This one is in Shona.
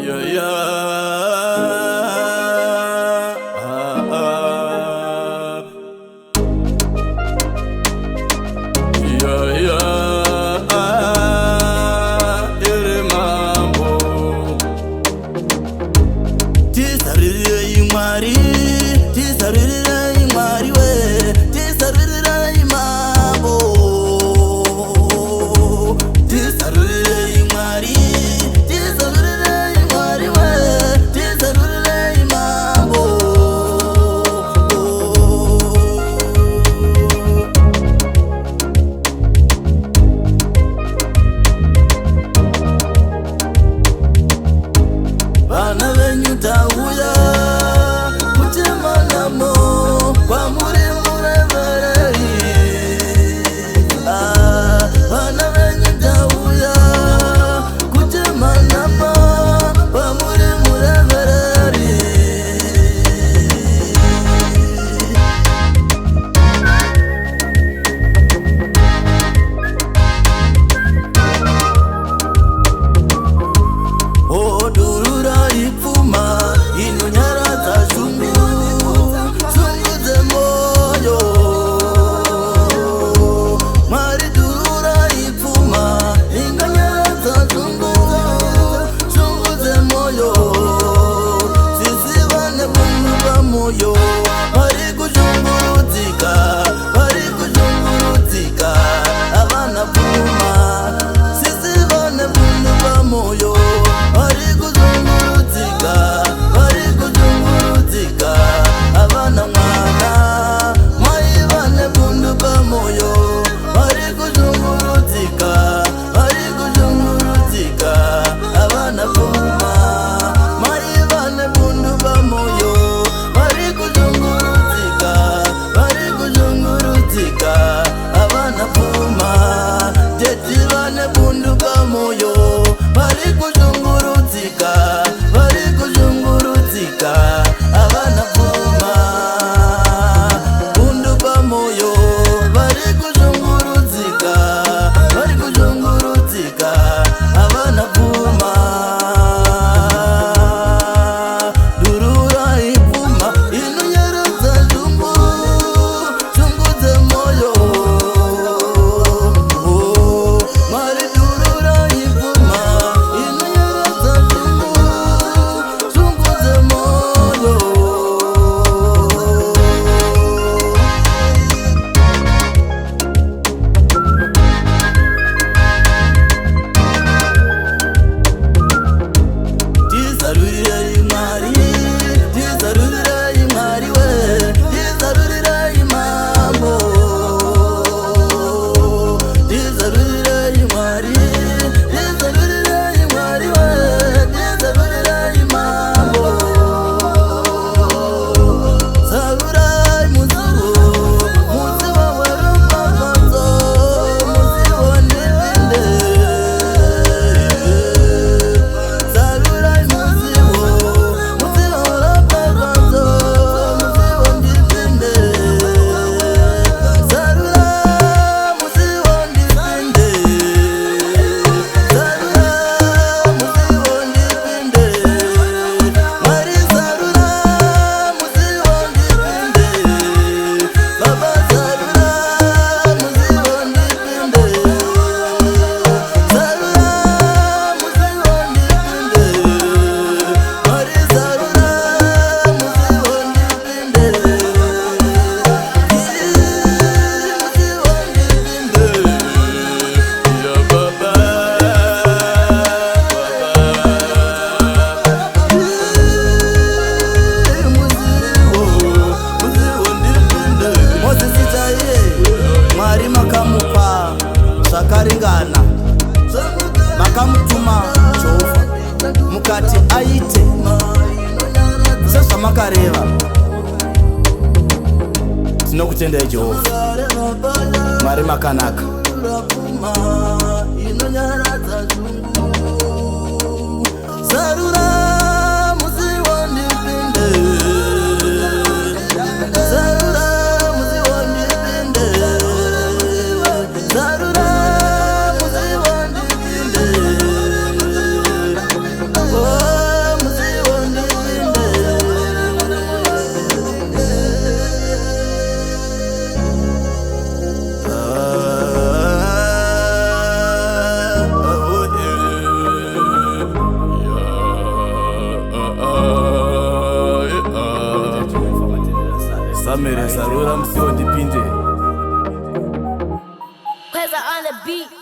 Yeah, yeah. Ah, ah. Yeah, yeah. Iremambo. Tisarire imari, tisarire imari we, tisarire imambo. Tisarire imari, tisarire imari we, tisarire imambo. Bana benyu tauya kutemanamo kwa muri murevereri. Bana benyu tauya kutemanamo kwa muri murevereri. Odurura ipfuma inonyaraza zungu zunguze moyo. Mari durura ipfuma inonyaraza zungu zunguze moyo. Sisi bane bunga moyo bari kujungurutika, bari kujungurutika abana pfuma. Sisi bane bunga moyo bari kujungurutika, bari kujungurutika abana mwana. Mai bane bunga moyo bari kujungurutika, bari kujungurutika abana pfuma. Mai bane bunga moyo bari kujungurutika, bari kujungurutika abana pfuma. Teti bane bunga moyo bari kujungurutika, bari kujungurutika abana pfuma. Bunga moyo bari kujungurutika, bari kujungurutika abana pfuma. Durura ipfuma inonyaraza zungu zunguze moyo. Mari durura ipfuma inonyaraza zungu zunguze moyo. Tisarurire imari, tisarurire imari we, tisarurire imambo. Tisarurire imari, tisarurire imari we, tisarurire imambo. Saburai muzibo, muzibo warumaganzo, muzibo nibinde. Saburai muzibo, muzibo warumaganzo, muzibo nibinde. Sarura muzibo nibinde. Sarura muzibo nibinde. Mari sarura muzibo nibinde. Baba sarura muzibo nibinde. Sarura muzibo nibinde. Mari sarura muzibo nibinde. Ya baba, Moses Itaye Mwari makamupa zvakaringana, makamutuma Jehovha mukati aite sezvamakareva. Tinokutendai Jehovha, Mwari makanaka. Sarura muzibo nibinde. Sarura muzibo nibinde. Sarura muzibo nibinde. Oh pamere zarura musiwo ndipinde. Kweza on the beat.